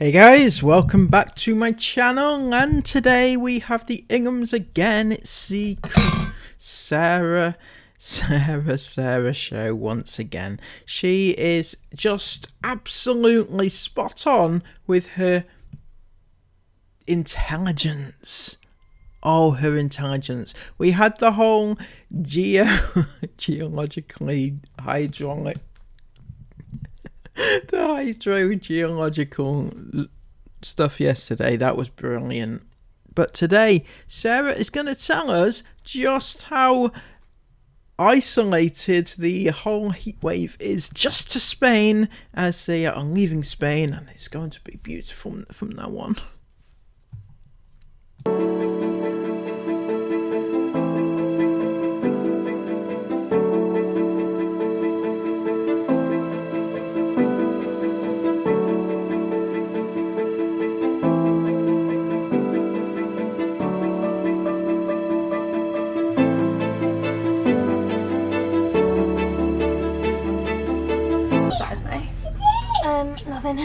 Hey guys, welcome back to my channel, and today we have the Inghams again. It's the Sarah show once again. She is just absolutely spot on with her intelligence. Oh, her intelligence. We had the whole geologically hydraulic the hydrogeological stuff yesterday. That was brilliant. But today, Sarah is going to tell us just how isolated the whole heat wave is just to Spain, as they are leaving Spain, and it's going to be beautiful from now on. Nothing.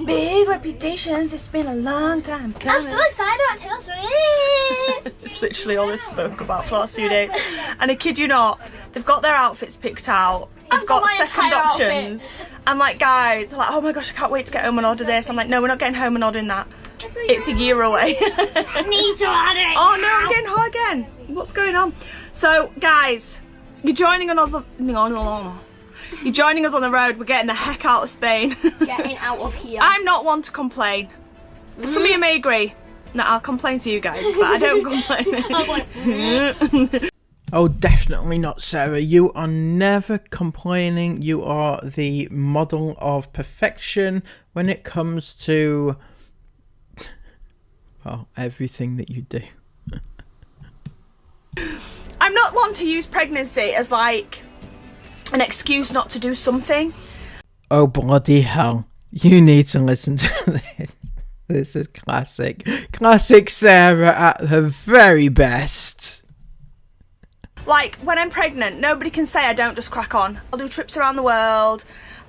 Big reputations. It's been a long time coming. I'm still excited about Taylor Swift. It's literally all they've spoke about for the last few days. And I kid you not, they've got their outfits picked out. They've got second options. Outfit. I'm like, guys, they're like, oh my gosh, I can't wait to get home and order this. I'm like, no, we're not getting home and ordering that. It's a year away. I need to order it. Oh no, I'm getting hot again. What's going on? So, guys, you're joining us on You're joining us on the road. We're getting the heck out of Spain. Getting out of here. I'm not one to complain. Some of you may agree. No, I'll complain to you guys, but I don't complain. Oh, definitely not, Sarah. You are never complaining. You are the model of perfection when it comes to, well, everything that you do. I'm not one to use pregnancy as like an excuse not to do something. Oh bloody hell, you need to listen to this. This is classic Sarah at her very best. Like, when I'm pregnant, nobody can say I don't just crack on. I'll do trips around the world.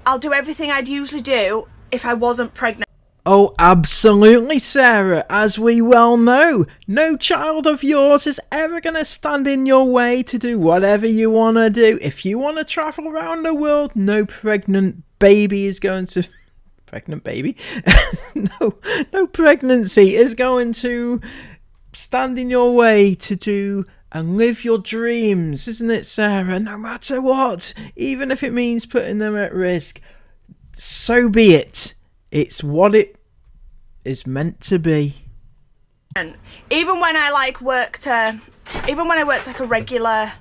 I'll do everything I'd usually do if I wasn't pregnant. Oh, absolutely, Sarah. As we well know, no child of yours is ever going to stand in your way to do whatever you want to do. If you want to travel around the world, no pregnant baby is going to... Pregnant baby? No pregnancy is going to stand in your way to do and live your dreams, isn't it, Sarah? No matter what, even if it means putting them at risk, so be it. It's what it is meant to be. Even when I worked like a regular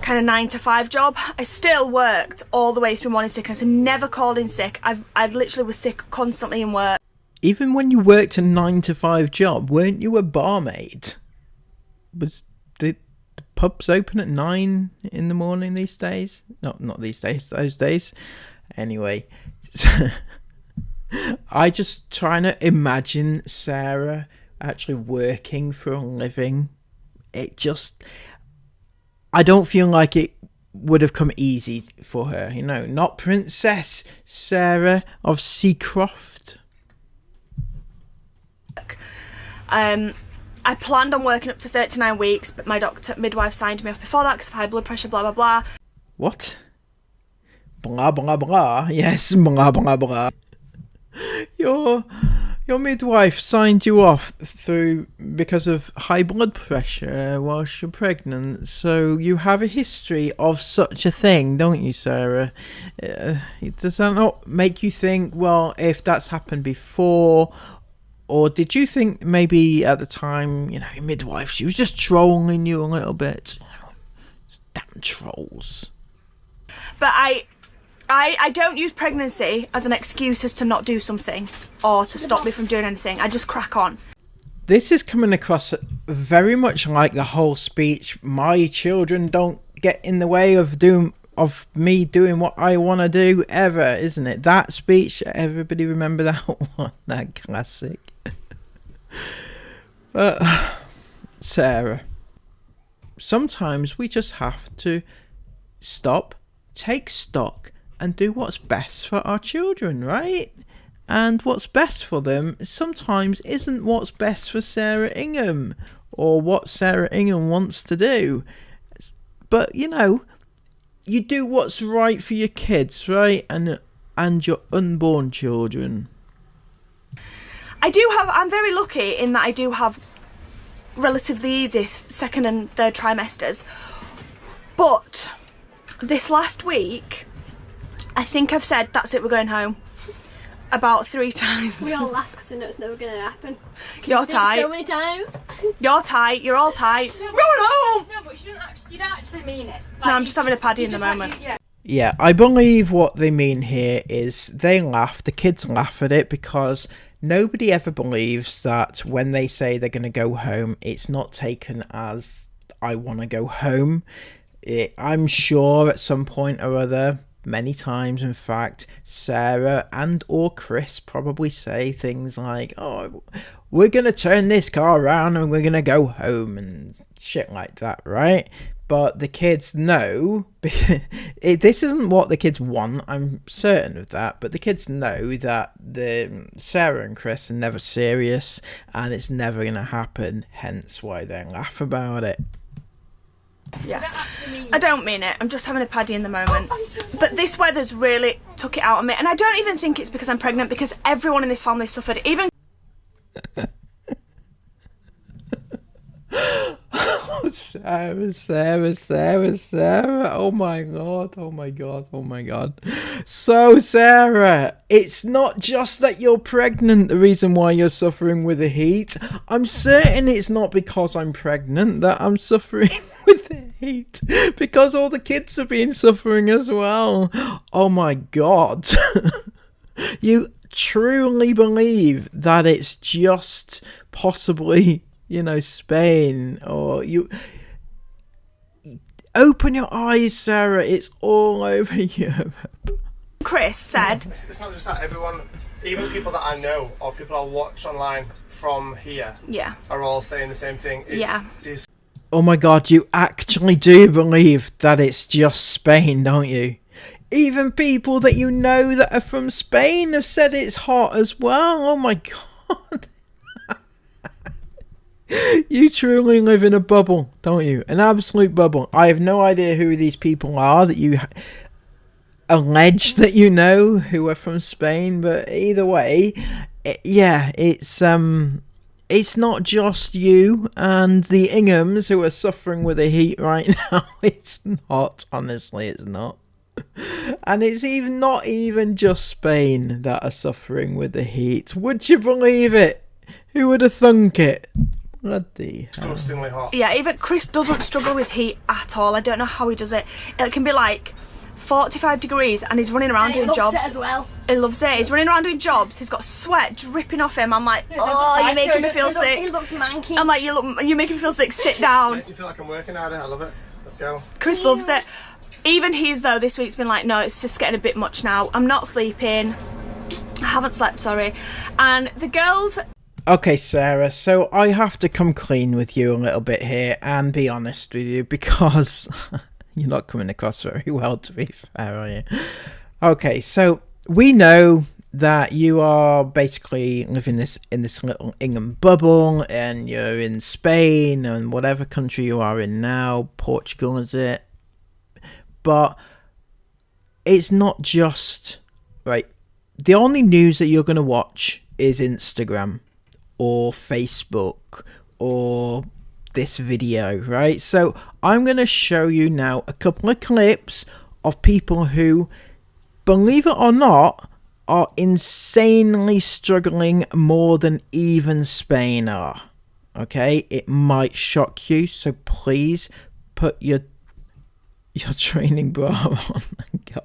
kind of 9-to-5 job, I still worked all the way through morning sickness and never called in sick. I literally was sick constantly in work. Even when you worked a 9-to-5 job, weren't you a barmaid? Was the pubs open at 9 in the morning these days? Not these days, those days. Anyway, I just trying to imagine Sarah actually working for a living. I don't feel like it would have come easy for her, you know. Not Princess Sarah of Seacroft. I planned on working up to 39 weeks, but my midwife signed me off before that because of high blood pressure, blah blah blah. What? Blah blah blah. Yes, blah blah blah. Your midwife signed you off because of high blood pressure whilst you're pregnant, so you have a history of such a thing, don't you, Sarah? Does that not make you think, well, if that's happened before, or did you think maybe at the time, you know, your midwife, she was just trolling you a little bit? Damn trolls. But I don't use pregnancy as an excuse as to not do something or to stop me from doing anything. I just crack on. This is coming across very much like the whole speech, my children don't get in the way of me doing what I want to do ever, isn't it? That speech, everybody remember that one? That classic. But Sarah, sometimes we just have to stop, take stock and do what's best for our children, right? And what's best for them sometimes isn't what's best for Sarah Ingham or what Sarah Ingham wants to do. But, you know, you do what's right for your kids, right? And your unborn children. I'm very lucky in that I do have relatively easy second and third trimesters. But this last week, I think I've said, that's it, we're going home. About 3 times. We all laugh because we know it's never going to happen. You're tight. So many times. You're tight. You're all tight. We're going home. No, but you don't actually mean it. No, I'm just having a paddy in the moment. Yeah, I believe what they mean here is they laugh, the kids laugh at it because nobody ever believes that when they say they're going to go home, it's not taken as I want to go home. I'm sure at some point or other, many times in fact, Sarah and or Chris probably say things like, oh, we're going to turn this car around and we're going to go home and shit like that, right? But the kids know, this isn't what the kids want, I'm certain of that, but the kids know that Sarah and Chris are never serious and it's never going to happen, hence why they laugh about it. Yeah, I don't mean it. I'm just having a paddy in the moment. But this weather's really took it out on me. And I don't even think it's because I'm pregnant, because everyone in this family suffered. Even... Sarah. Oh my god. So, Sarah, it's not just that you're pregnant, the reason why you're suffering with the heat. I'm certain it's not because I'm pregnant that I'm suffering with the heat, because all the kids have been suffering as well. Oh my god. You truly believe that it's just possibly, you know, Spain, or you... Open your eyes, Sarah. It's all over Europe. Chris said... It's not just that. Everyone, even people that I know or people I watch online from here, are all saying the same thing. It's Oh my god, you actually do believe that it's just Spain, don't you? Even people that you know that are from Spain have said it's hot as well. Oh my god. You truly live in a bubble, don't you? An absolute bubble. I have no idea who these people are that you allege that you know who are from Spain, but either way, it's not just you and the Inghams who are suffering with the heat right now. It's not, honestly, it's not. And it's not even just Spain that are suffering with the heat. Would you believe it? Who would have thunk it? Bloody hell. disgustingly hot. Yeah, even Chris doesn't struggle with heat at all. I don't know how he does it. It can be like 45 degrees and he's running around doing jobs. It as well. He loves it. He's running around doing jobs. He's got sweat dripping off him. I'm like, oh, you're making me feel sick. He looks manky. I'm like, you're making me feel sick. Sit down. Makes me feel like I'm working out. I love it. Let's go. Chris loves it. Even he's, though, this week's been like, no, it's just getting a bit much now. I'm not sleeping. I haven't slept, sorry. And the girls... Okay, Sarah, so I have to come clean with you a little bit here and be honest with you, because you're not coming across very well, to be fair, are you? Okay, so we know that you are basically living in this little Ingham bubble, and you're in Spain and whatever country you are in now. Portugal, is it? But it's not just, right, the only news that you're going to watch is Instagram or Facebook or this video, right? So I'm going to show you now a couple of clips of people who, believe it or not, are insanely struggling more than even Spain are. Okay, it might shock you, so please put your training bra on and go.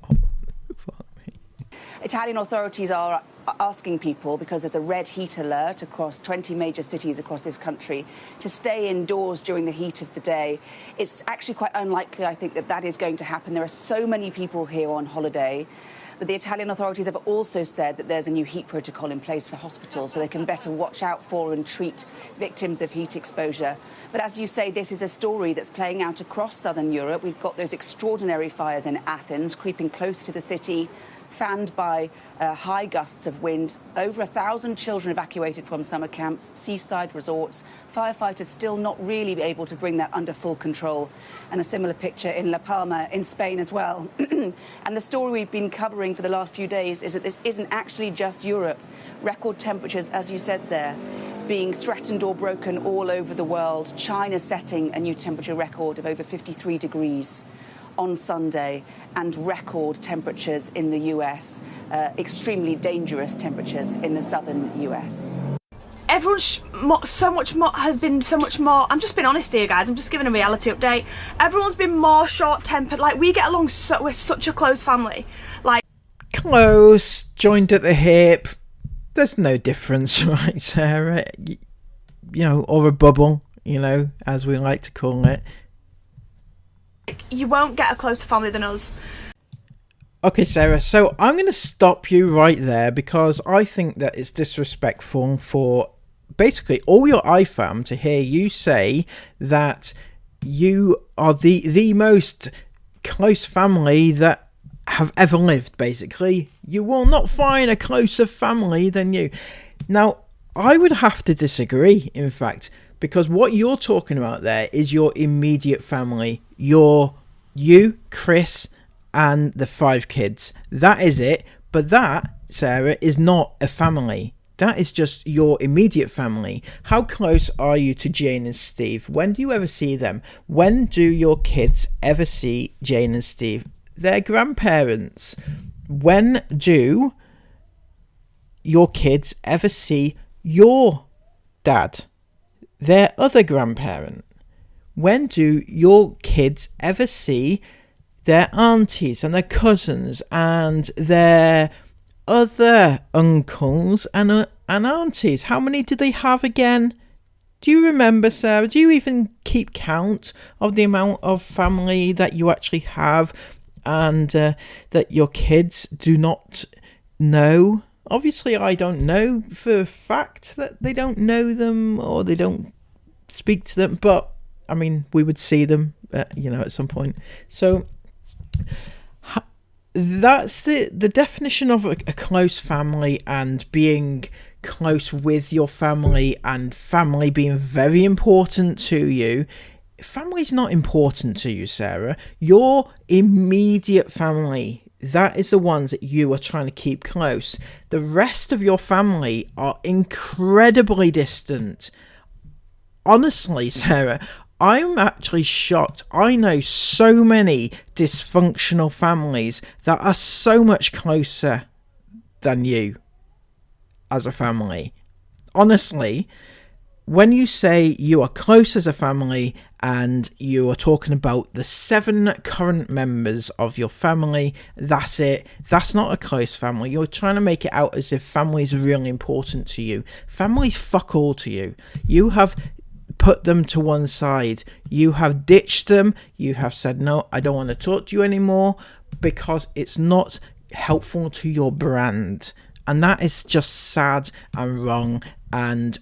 Italian authorities are asking people, because there's a red heat alert across 20 major cities across this country, to stay indoors during the heat of the day. It's actually quite unlikely, I think, that is going to happen. There are so many people here on holiday. But the Italian authorities have also said that there's a new heat protocol in place for hospitals so they can better watch out for and treat victims of heat exposure. But as you say, this is a story that's playing out across southern Europe. We've got those extraordinary fires in Athens creeping closer to the city. fanned by high gusts of wind. Over 1,000 children evacuated from summer camps, seaside resorts. Firefighters still not really able to bring that under full control. And a similar picture in La Palma in Spain as well. And the story we've been covering for the last few days is that this isn't actually just Europe. Record temperatures, as you said there, being threatened or broken all over the world. China setting a new temperature record of over 53 degrees on Sunday, and record temperatures in the US, extremely dangerous temperatures in the southern US. Everyone's has been so much more. I'm just being honest here, guys. I'm just giving a reality update. Everyone's been more short-tempered. Like, we get along we're such a close family. Like, close, joined at the hip. There's no difference, right, Sarah? You know, or a bubble, you know, as we like to call it. You won't get a closer family than us. Okay, Sarah, so I'm going to stop you right there because I think that it's disrespectful for basically all your iFam to hear you say that you are the most close family that have ever lived, basically. You will not find a closer family than you. Now, I would have to disagree, in fact, because what you're talking about there is your immediate family. You, Chris, and the 5 kids. That is it. But that, Sarah, is not a family. That is just your immediate family. How close are you to Jane and Steve? When do you ever see them? When do your kids ever see Jane and Steve? Their grandparents. When do your kids ever see your dad, their other grandparent? When do your kids ever see their aunties and their cousins and their other uncles and aunties? How many do they have again? Do you remember, Sarah? Do you even keep count of the amount of family that you actually have and that your kids do not know? Obviously, I don't know for a fact that they don't know them or they don't speak to them, but I mean, we would see them, at some point. So that's the definition of a close family, and being close with your family and family being very important to you. Family's not important to you, Sarah. Your immediate family, that is the ones that you are trying to keep close. The rest of your family are incredibly distant. Honestly, Sarah, I'm actually shocked. I know so many dysfunctional families that are so much closer than you as a family. Honestly, when you say you are close as a family and you are talking about the 7 current members of your family, that's it. That's not a close family. You're trying to make it out as if family is really important to you. Family's fuck all to you. You have put them to one side. You have ditched them. You have said, no, I don't want to talk to you anymore because it's not helpful to your brand. And that is just sad and wrong. And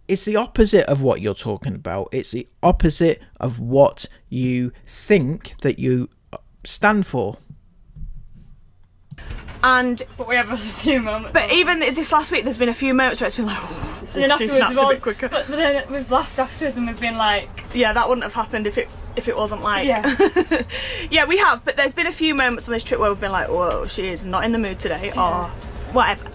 it's the opposite of what you're talking about. It's the opposite of what you think that you stand for. But we have a few moments. But even this last week, there's been a few moments where it's been like, and then she afterwards snapped a bit quicker. But then we've laughed afterwards and we've been like, yeah, that wouldn't have happened if it wasn't like. Yeah. Yeah, we have. But there's been a few moments on this trip where we've been like, whoa, she is not in the mood today, or whatever.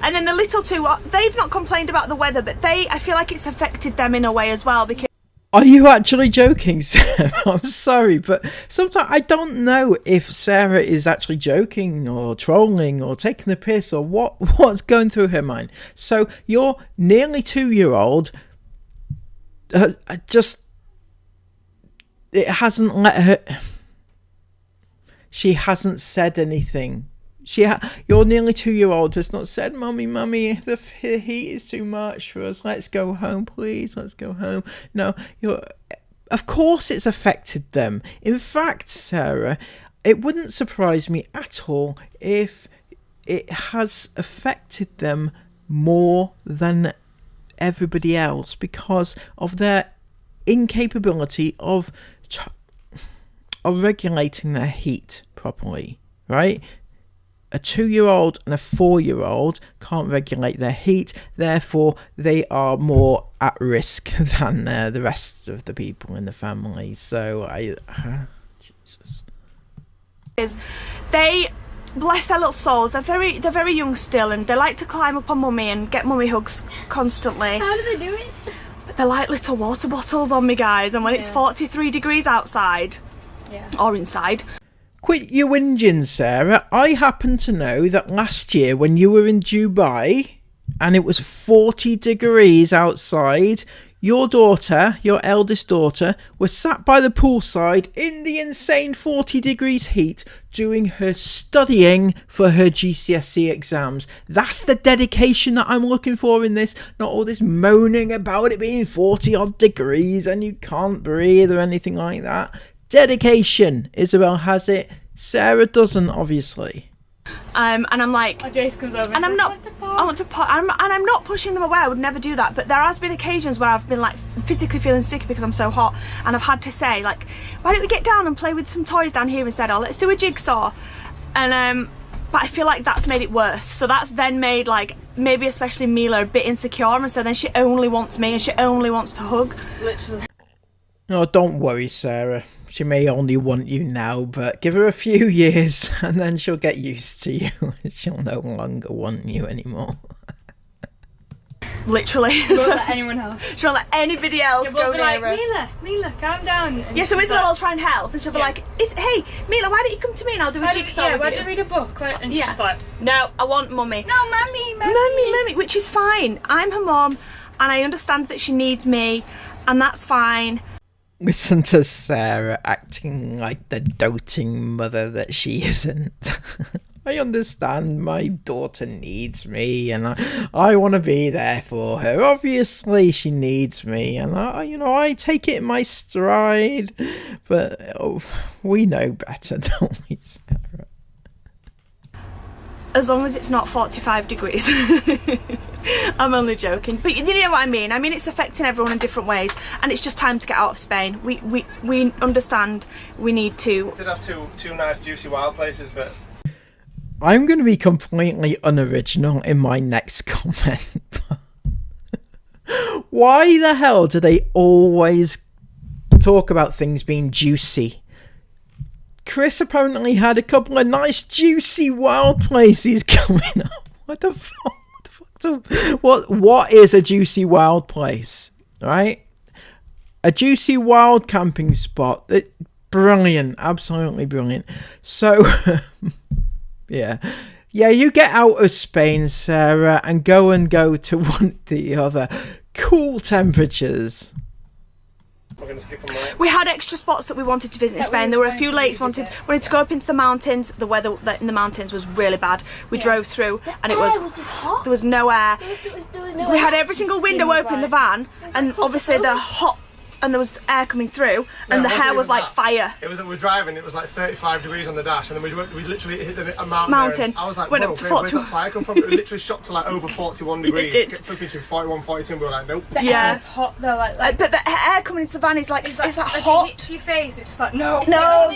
And then the little two, they've not complained about the weather, but I feel like it's affected them in a way as well, because. Are you actually joking, Sarah? I'm sorry, but sometimes I don't know if Sarah is actually joking or trolling or taking the piss or what's going through her mind. So your nearly 2-year-old it hasn't let her. She hasn't said anything. Your nearly 2-year-old has not said, Mummy, the heat is too much for us. Let's go home, please. Let's go home. No, of course it's affected them. In fact, Sarah, it wouldn't surprise me at all if it has affected them more than everybody else because of their incapability of regulating their heat properly, right? a 2-year-old and a 4-year-old can't regulate their heat, therefore they are more at risk than the rest of the people in the family. So Jesus. They, bless their little souls, they're very young still, and they like to climb up on mummy and get mummy hugs constantly. How do they do it? They're like little water bottles on me, guys, and when it's 43 degrees outside or inside. Quit your whinging, Sarah. I happen to know that last year when you were in Dubai and it was 40 degrees outside, your daughter, your eldest daughter, was sat by the poolside in the insane 40 degrees heat doing her studying for her GCSE exams. That's the dedication that I'm looking for in this, not all this moaning about it being 40 odd degrees and you can't breathe or anything like that. Dedication. Isabel has it. Sarah doesn't, obviously. And I'm like, Jace comes over and I'm not, I want to pot, and I'm not pushing them away. I would never do that. But there has been occasions where I've been like physically feeling sick because I'm so hot, and I've had to say like, why don't we get down and play with some toys down here instead? Or let's do a jigsaw. And but I feel like that's made it worse. So that's then made like maybe especially Mila a bit insecure, and so then she only wants me and she only wants to hug. Literally. Oh, don't worry, Sarah. She may only want you now, but give her a few years and then she'll get used to you. She'll no longer want you anymore. Literally. She won't let anyone else. She won't let anybody else go near like, her. Mila, calm down. And yeah, so Isabel will try and help, and she'll be like, hey, Mila, why don't you come to me and I'll do a jigsaw with why you? don't you read a book? And she's just like, no, I want mummy. No, mummy, which is fine. I'm her mum, and I understand that she needs me, and that's fine. Listen to Sarah acting like the doting mother that she isn't. I understand my daughter needs me and I want to be there for her. Obviously she needs me and I take it in my stride. But we know better, don't we, Sarah? As long as it's not 45 degrees. I'm only joking, but you know what I mean. I mean, it's affecting everyone in different ways, and it's just time to get out of Spain. We understand we need to. We did have two nice juicy wild places, but I'm going to be completely unoriginal in my next comment. Why the hell do they always talk about things being juicy? Chris apparently had a couple of nice juicy wild places coming up. What the fuck? What is a juicy wild place? Right? A juicy wild camping spot. Brilliant, absolutely brilliant. So yeah, you get out of Spain, Sarah, and go to one of the other cool temperatures. We're gonna skip them, right? We had extra spots that we wanted to visit in Spain. There were a few lakes wanted to go up into the mountains. The weather in the mountains was really bad. We drove through and it was just hot. There was no air. There was no We air. had every single window open in the van, and obviously the hot, and there was air coming through, and the hair was like fire. It was that we were driving. It was like 35 degrees on the dash, and then we literally hit a mountain. Mountain. I was like, went whoa, up to where's that fire come from? It literally shot to like over 41 degrees. It did. Flipping between 41 and 42, and we were like, nope. The air's hot though, like but the air coming into the van is like, it's like like hot. it hits your face. It's just like no,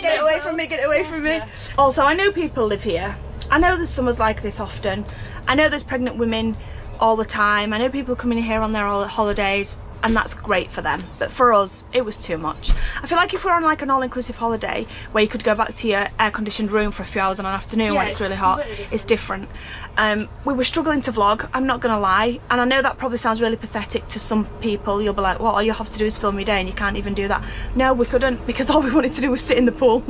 Get away from me, get away from me. Yeah. Also, I know people live here. I know there's summers like this often. I know there's pregnant women all the time. I know people coming here on their holidays, and that's great for them. But for us, it was too much. I feel like if we're on like an all-inclusive holiday where you could go back to your air-conditioned room for a few hours on an afternoon when it's really hot, it's different. We were struggling to vlog, I'm not gonna lie, and I know that probably sounds really pathetic to some people. You'll be like, well, all you have to do is film your day and you can't even do that. No, we couldn't, because all we wanted to do was sit in the pool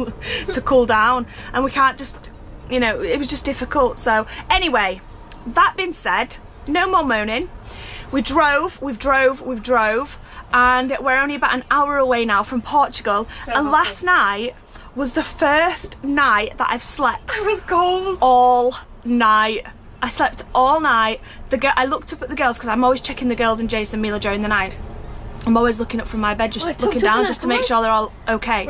to cool down, and we can't just, it was just difficult. So anyway, that being said, no more moaning. We've drove, and we're only about an hour away now from Portugal. And last night was the first night that I've slept. It was cold. All night. I slept all night. I looked up at the girls, because I'm always checking the girls and Jason and Mila during the night. I'm always looking up from my bed, just looking down, just to make sure they're all okay.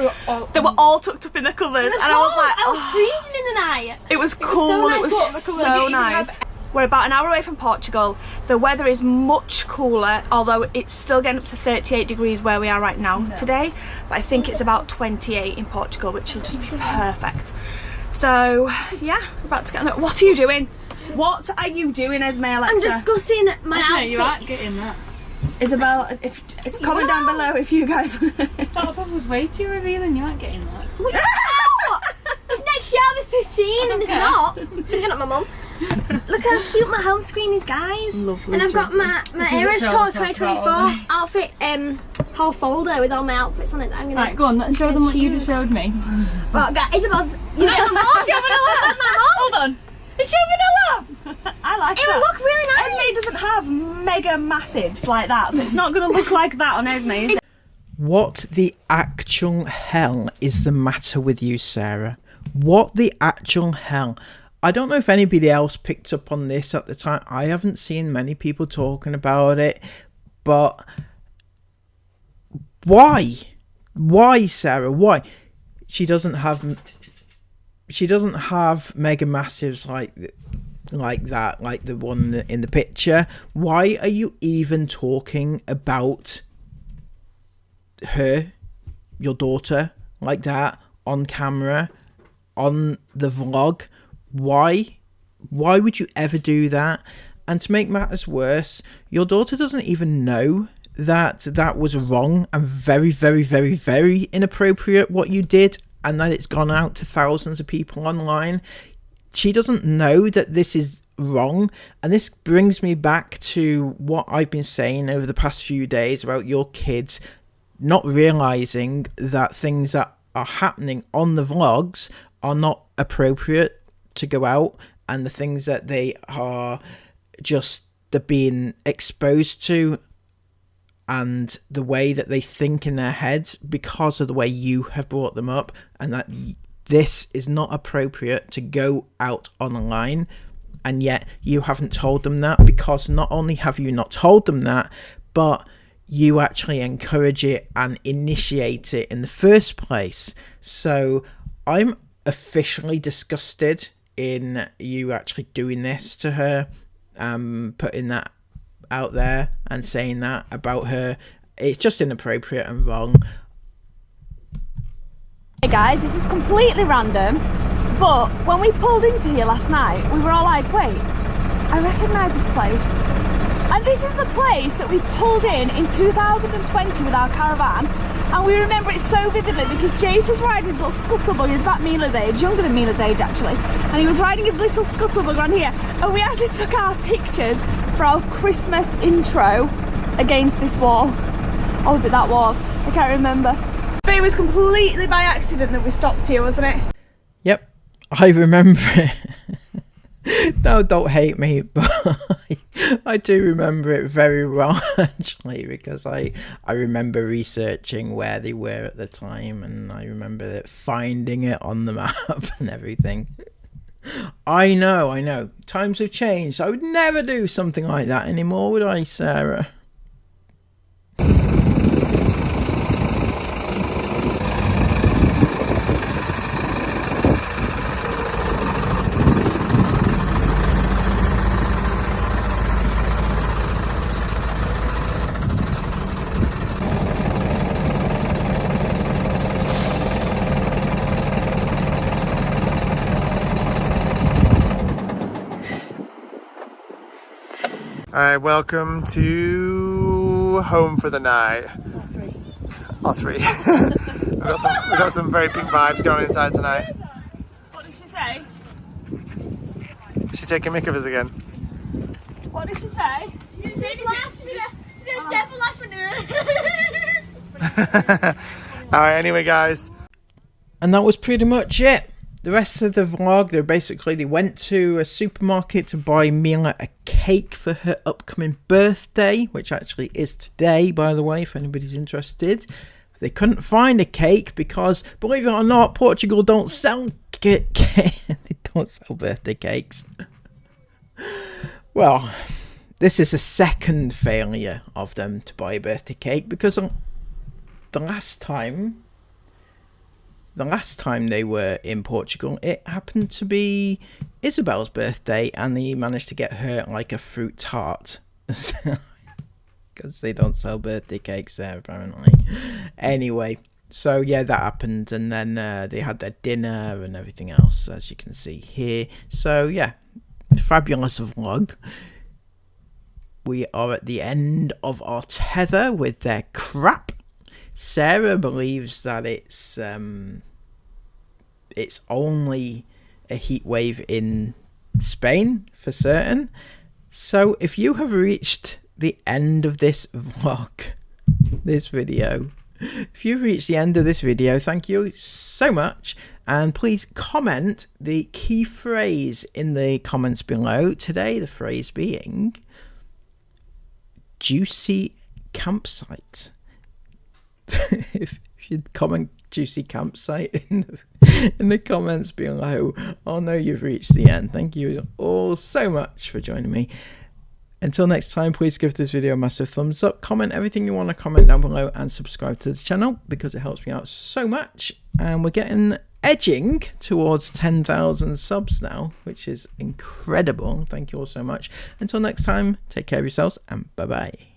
They were all tucked up in the covers, and I was like, I was freezing in the night. It was cool. It was so nice. We're about an hour away from Portugal. The weather is much cooler, although it's still getting up to 38 degrees where we are right now today. But I think it's about 28 in Portugal, which will just be perfect. So yeah, we're about to get. What are you doing? What are you doing, Esme, Alexa? I'm discussing my outfits. You are getting that. Isabel, if it's comment down below if you guys. That top was way too revealing. You aren't getting that. It's next year I'll be 15 and it's not. You're not my mum. Look how cute my home screen is, guys. Lovely. And I've got my Eras Tour 2024 outfit whole folder with all my outfits on it. That I'm gonna. Right, go on. Let's show them what you just showed me. Well, guys, Isabel's. You know my mum. Show me the love, my mum. Hold on. It's showing a love. I like It that. would look really nice. Esme doesn't have mega massives like that, so it's not going to look like that on Esme, is it? What the actual hell is the matter with you, Sarah? What the actual hell? I don't know if anybody else picked up on this at the time. I haven't seen many people talking about it, but why? Why, Sarah? Why? She doesn't have mega massives like that, like the one in the picture. Why are you even talking about her, your daughter, like that on camera, on the vlog? Why would you ever do that? And to make matters worse, your daughter doesn't even know that was wrong and very, very, very, very inappropriate what you did, and that it's gone out to thousands of people online. She doesn't know that this is wrong. And this brings me back to what I've been saying over the past few days about your kids not realizing that things that are happening on the vlogs are not appropriate to go out, and the things that they are just being exposed to and the way that they think in their heads because of the way you have brought them up, and that this is not appropriate to go out online. And yet you haven't told them that, because not only have you not told them that, but you actually encourage it and initiate it in the first place. So I'm officially disgusted in you actually doing this to her, putting that out there and saying that about her. It's just inappropriate and wrong. Hey guys, this is completely random, but when we pulled into here last night, we were all like, wait, I recognise this place. And this is the place that we pulled in 2020 with our caravan, and we remember it so vividly because Jace was riding his little scuttlebug. He was about Mila's age, younger than Mila's age actually, and he was riding his little scuttlebug on here, and we actually took our pictures for our Christmas intro against this wall. Or was it that wall? I can't remember. But it was completely by accident that we stopped here, wasn't it? Yep, I remember it. No, don't hate me, but I do remember it very well actually, because I remember researching where they were at the time, and I remember finding it on the map and everything. I know, times have changed. I would never do something like that anymore, would I, Sarah? Alright, welcome to home for the night. Or three. we've got some very big vibes going inside tonight. What did she say? She's taking mick of us again. What did she say? She did devil last minute. Alright, anyway guys. And that was pretty much it. The rest of the vlog, they went to a supermarket to buy Mila a cake for her upcoming birthday, which actually is today, by the way, if anybody's interested. They couldn't find a cake because, believe it or not, Portugal don't sell they don't sell birthday cakes. Well, this is a second failure of them to buy a birthday cake, because the last time they were in Portugal, it happened to be Isabel's birthday, and they managed to get her like a fruit tart. Because they don't sell birthday cakes there, apparently. Anyway, So yeah, that happened, and then they had their dinner and everything else, as you can see here. So yeah, fabulous vlog. We are at the end of our tether with their crap. Sarah believes that it's only a heat wave in Spain for certain. So if you have reached the end of this vlog, this video, if you've reached the end of this video, thank you so much, and please comment the key phrase in the comments below. Today the phrase being juicy campsite. If you'd comment juicy campsite in the comments below, I'll know you've reached the end. Thank you all so much for joining me. Until next time, please give this video a massive thumbs up, comment everything you want to comment down below, and subscribe to the channel because it helps me out so much. And we're getting edging towards 10,000 subs now, which is incredible. Thank you all so much. Until next time, take care of yourselves and bye bye.